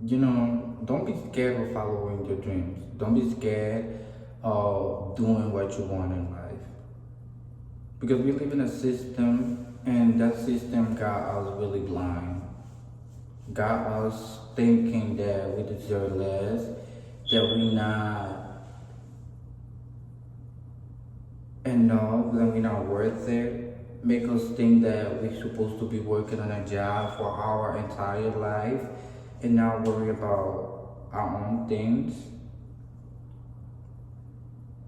Don't be scared of following your dreams. Don't be scared of doing what you want in life. Because we live in a system, and that system got us really blind. Got us thinking that we deserve less, that we not enough, that we not worth it. Make us think that we're supposed to be working on a job for our entire life and not worry about our own things.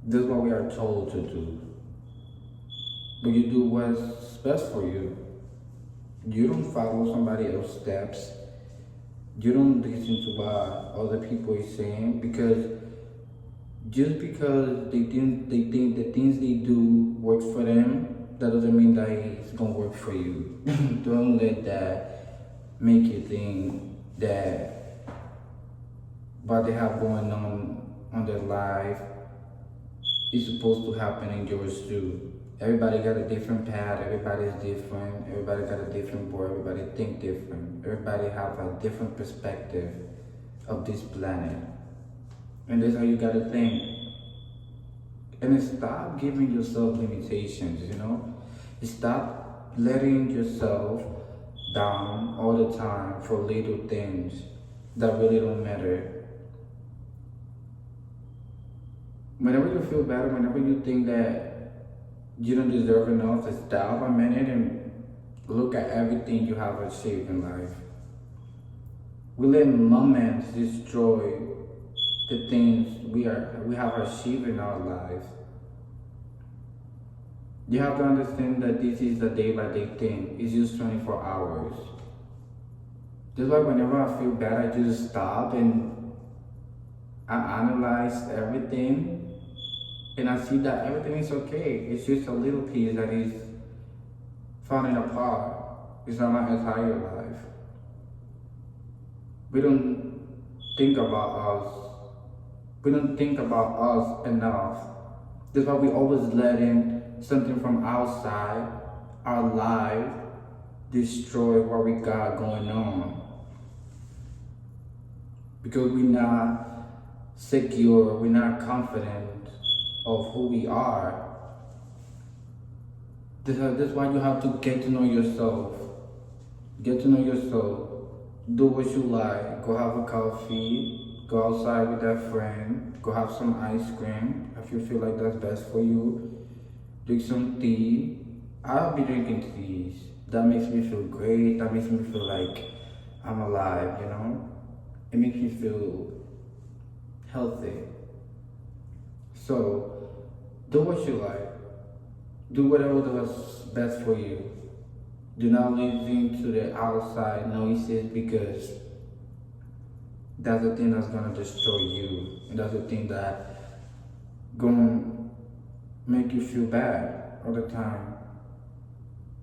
This is what we are told to do. But you do what's best for you. You don't follow somebody else's steps. You don't listen to what other people are saying, because just because they think the things they do work for them, that doesn't mean that it's gonna work for you. Don't let that make you think that what they have going on their life is supposed to happen in yours too. Everybody got a different path, everybody's different, everybody got a different boy, everybody think different, everybody have a different perspective of this planet. And that's how you gotta think. And then stop giving yourself limitations. Stop letting yourself down all the time for little things that really don't matter. Whenever you feel better, whenever you think that you don't deserve enough, to stop a minute and look at everything you have achieved in life. We let moments destroy the things we have achieved in our lives. You have to understand that this is a day by day thing. It's just 24 hours. That's why whenever I feel bad, I just stop and I analyze everything, and I see that everything is okay. It's just a little piece that is falling apart. It's not my entire life. We don't think about us. We don't think about us enough. That's why we always letting something from outside our life destroy what we got going on. Because we're not secure, we're not confident of who we are. That's why you have to get to know yourself. Get to know yourself. Do what you like. Go have a coffee. Go outside with that friend. Go have some ice cream if you feel like that's best for you. Drink some tea. I'll be drinking teas. That makes me feel great. That makes me feel like I'm alive. It makes me feel healthy. So, do what you like. Do whatever was best for you. Do not listen to the outside noises, because that's the thing that's gonna destroy you. And that's the thing that gonna make you feel bad all the time.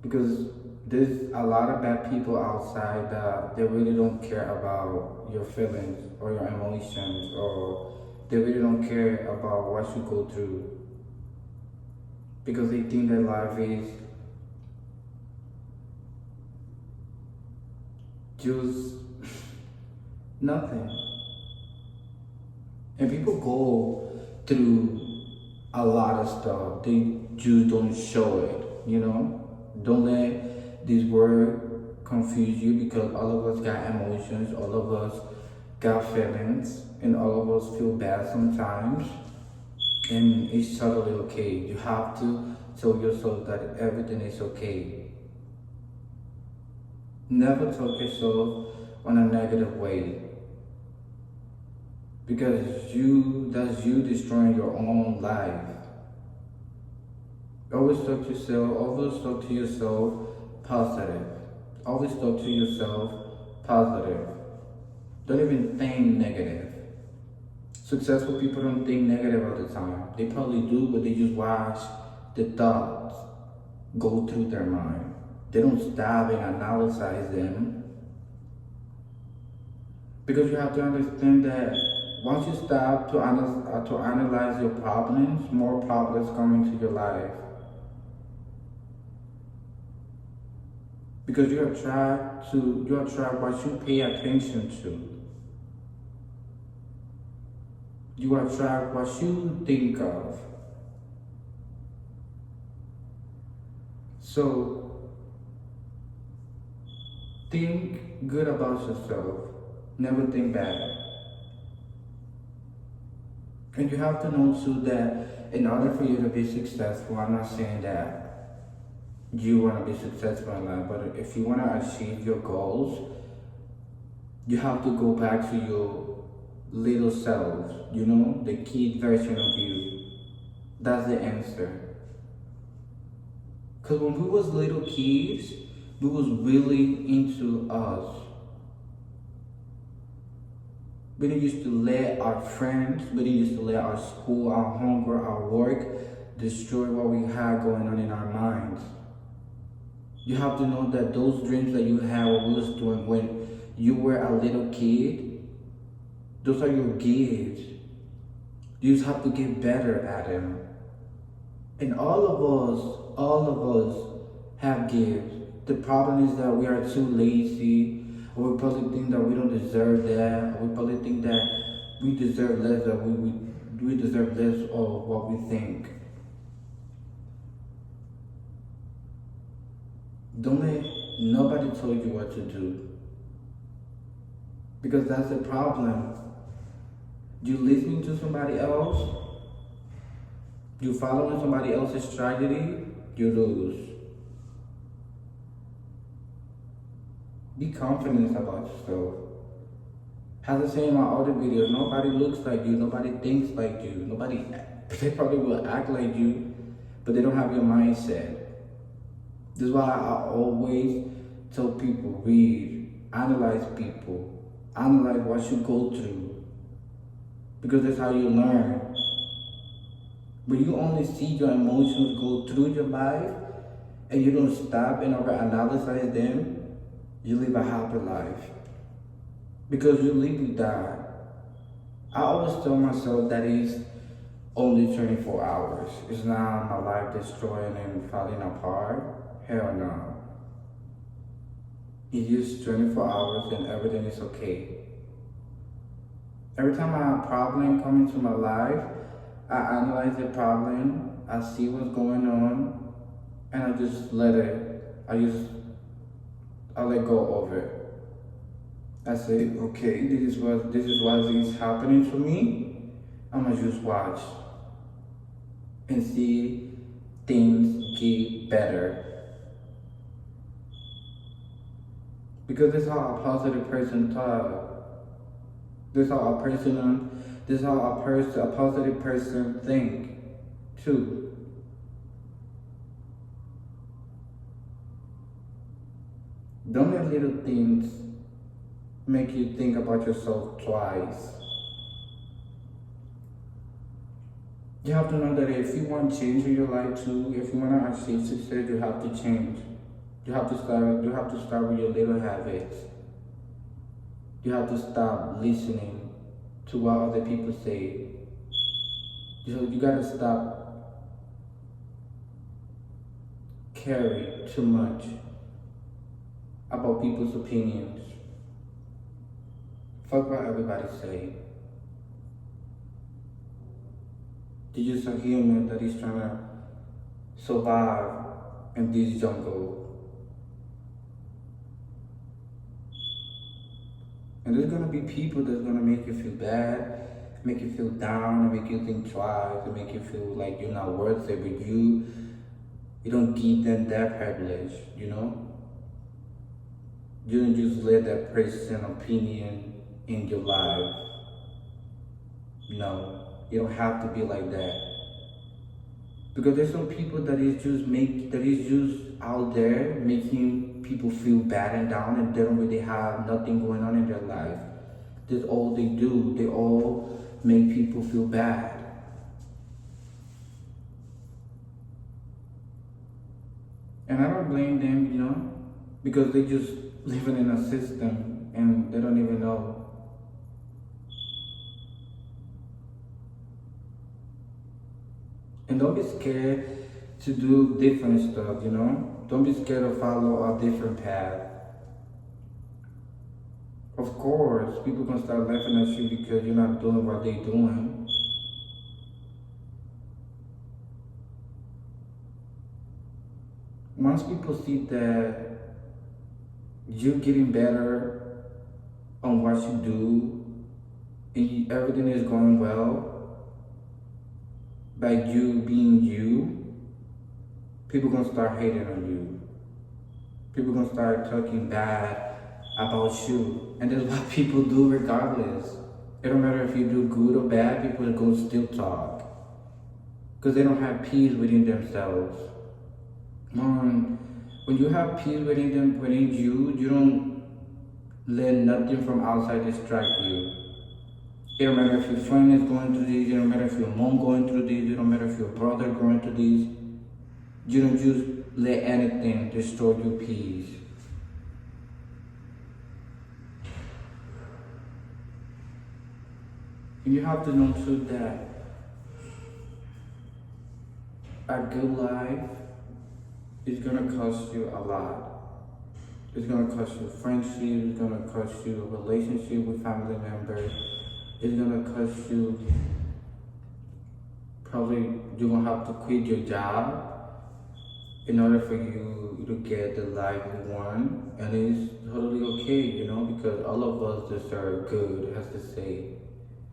Because there's a lot of bad people outside that they really don't care about your feelings or your emotions, or they really don't care about what you go through, because they think that life is just nothing. And people go through a lot of stuff, they just don't show it. Don't let this word confuse you, because all of us got emotions, all of us got feelings, and all of us feel bad sometimes. And it's totally okay. You have to tell yourself that everything is okay. Never talk yourself on a negative way, because that's you destroying your own life. Always talk to yourself positive. Always talk to yourself positive. Don't even think negative. Successful people don't think negative all the time. They probably do, but they just watch the thoughts go through their mind. They don't stop and analyze them. Because you have to understand that once you stop to analyze your problems, more problems come into your life. Because you attract what you pay attention to. You attract what you think of. So think good about yourself. Never think bad. And you have to know too that in order for you to be successful, I'm not saying that you want to be successful in life, but if you want to achieve your goals, you have to go back to your little self, the kid version of you. That's the answer. Because when we was little kids, we was really into us. We didn't used to let our friends, we didn't used to let our school, our homework, our work destroy what we had going on in our minds. You have to know that those dreams that you had, what we was doing when you were a little kid, those are your gifts. You just have to get better at them. And all of us have gifts. The problem is that we are too lazy, or we probably think that we don't deserve that, or we probably think that we deserve less, that we deserve less of what we think. Don't let nobody tell you what to do. Because that's the problem. You listening to somebody else, you following somebody else's tragedy, you lose. Be confident about yourself. As I say in my other videos, nobody looks like you, nobody thinks like you, they probably will act like you, but they don't have your mindset. This is why I always tell people, read, analyze people, analyze what you go through, because that's how you learn. When you only see your emotions go through your life, and you don't stop and overanalyze them, you live a happy life. Because you live with that. I always tell myself that it's only 24 hours. It's not my life destroying and falling apart. Hell no. It's just 24 hours and everything is okay. Every time I have a problem come into my life, I analyze the problem, I see what's going on, and I just let it. I let go of it. I say, okay, this is what is happening to me. I'ma just watch and see things get better. Because this is how a positive person talks. This is how a positive person think too. Don't let little things make you think about yourself twice. You have to know that if you want change in your life too, if you want to achieve success, you have to change. You have to start with your little habits. You have to stop listening to what other people say. You gotta stop caring too much about people's opinions. Fuck what everybody say. You're just a human that is trying to survive in this jungle. And there's gonna be people that's gonna make you feel bad, make you feel down, and make you think twice, and make you feel like you're not worth it, but you don't give them that privilege, You don't just let that person's opinion in your life. No, you don't have to be like that. Because there's some people that is just out there making people feel bad and down, and they don't really have nothing going on in their life. That's all they do. They all make people feel bad. And I don't blame them, because they just living in a system and they don't even know. And don't be scared to do different stuff, Don't be scared to follow a different path. Of course, people gonna start laughing at you because you're not doing what they're doing. once people see that you're getting better on what you do and everything is going well by you being you, people gonna start hating on you. People gonna start talking bad about you, and that's what people do regardless. It don't matter if you do good or bad, people are gonna still talk because they don't have peace within themselves. When you have peace within you, you don't let nothing from outside distract you. It don't matter if your friend is going through this, it don't matter if your mom going through this, it don't matter if your brother going through this. You don't just let anything destroy your peace. And you have to know too that a good life is gonna cost you a lot. It's gonna cost you friendship, it's gonna cost you a relationship with family members, it's gonna cost you, probably you're gonna have to quit your job in order for you to get the life you want. And it's totally okay, because all of us deserve good, as they say.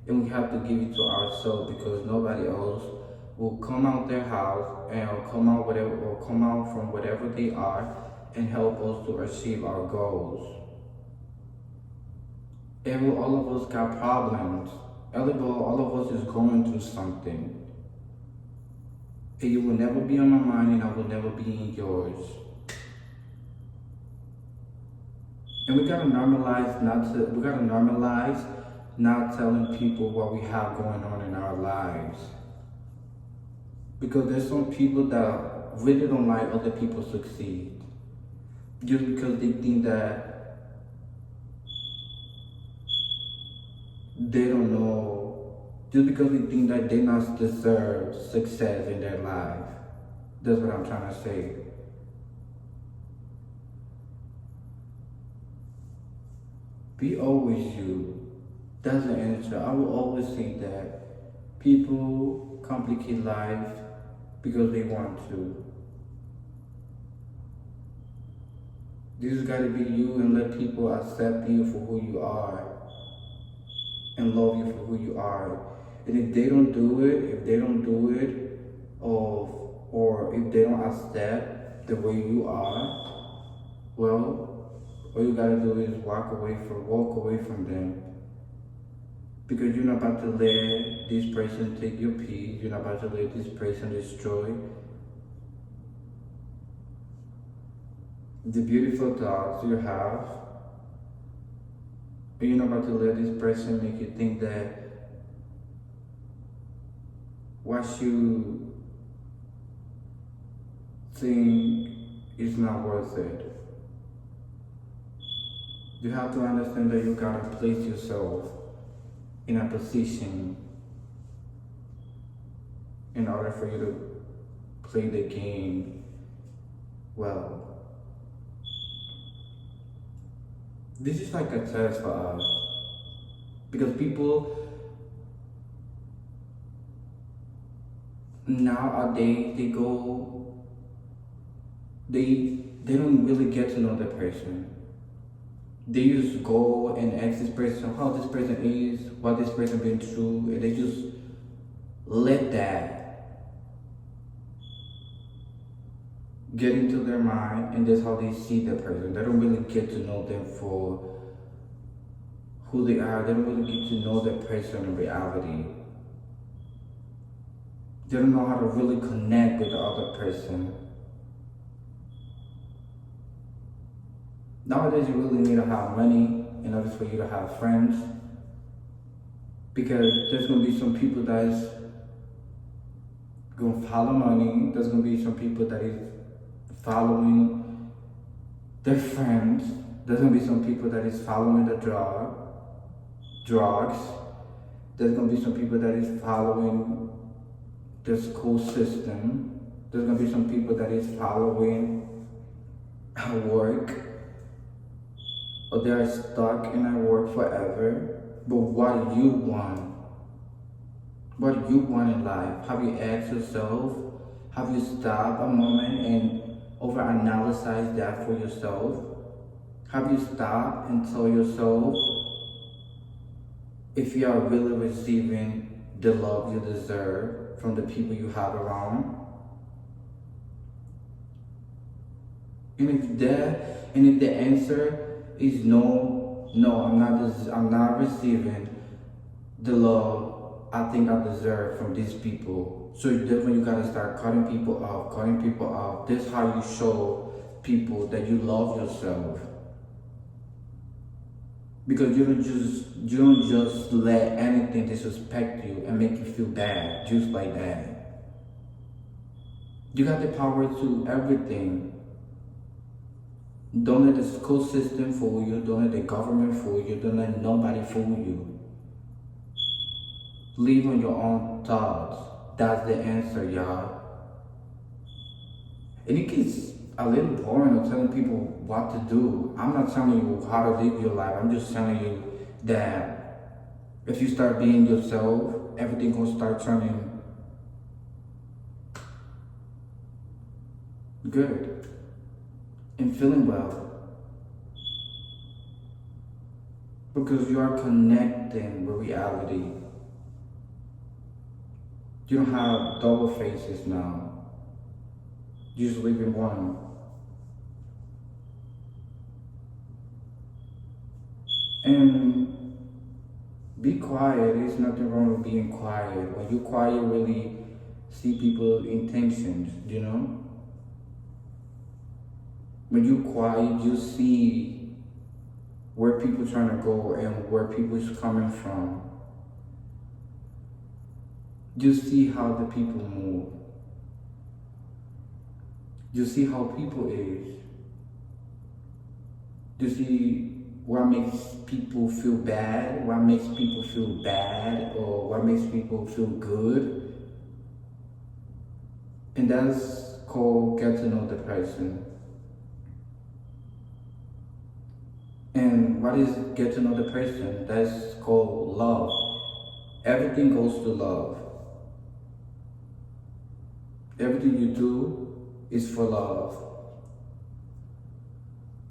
And we have to give it to ourselves because nobody else will come out their house and come out from whatever they are and help us to achieve our goals. All of us got problems. All of us is going through something. And you will never be on my mind and I will never be in yours. And we gotta normalize not telling people what we have going on in our lives. Because there's some people that really don't like other people succeed. Just because they think that they don't know, just because they think that they not deserve success in their life. That's what I'm trying to say. Be always you. That's the answer. I will always say that people complicate life because they want to. You just gotta be you and let people accept you for who you are and love you for who you are. And if they don't do it, or if they don't accept the way you are, well, all you gotta do is walk away from them. Because you're not about to let this person take your peace. You're not about to let this person destroy the beautiful thoughts you have. And you're not about to let this person make you think that what you think is not worth it. You have to understand that you gotta place yourself in a position in order for you to play the game well. This is like a test for us because people nowadays they don't really get to know the person. They just go and ask this person how this person is, what this person been through, and they just let that get into their mind, and that's how they see the person. They don't really get to know them for who they are. They don't really get to know the person in reality. They don't know how to really connect with the other person. Nowadays, you really need to have money in order for you to have friends. Because there's going to be some people that is going to follow money. There's going to be some people that is following their friends. There's going to be some people that is following the drugs. There's going to be some people that is following the school system. There's going to be some people that is following work. Or they are stuck in their work forever. But what do you want? What do you want in life? Have you asked yourself? Have you stopped a moment and overanalyze that for yourself? Have you stopped and tell yourself if you are really receiving the love you deserve from the people you have around? And if the answer is no, no, I'm not receiving the love I think I deserve from these people. So that's when you gotta start cutting people off, cutting people off. This is how you show people that you love yourself. Because you don't just let anything disrespect you and make you feel bad just like that. You got the power to everything. Don't let the school system fool you. Don't let the government fool you. Don't let nobody fool you. Live on your own thoughts. That's the answer, y'all. And it gets a little boring of telling people what to do. I'm not telling you how to live your life. I'm just telling you that if you start being yourself, everything gonna start turning good and feeling well. Because you are connecting with reality. You don't have double faces now. You just live in one. And be quiet. There's nothing wrong with being quiet. When you're quiet, you really see people's intentions, you know? When you're quiet, you see where people trying to go and where people is coming from. You see how the people move. You see how people is. You see what makes people feel bad, what makes people feel bad, or what makes people feel good. And that's called get to know the person. And what is get to know the person? That's called love. Everything goes to love. Everything you do is for love.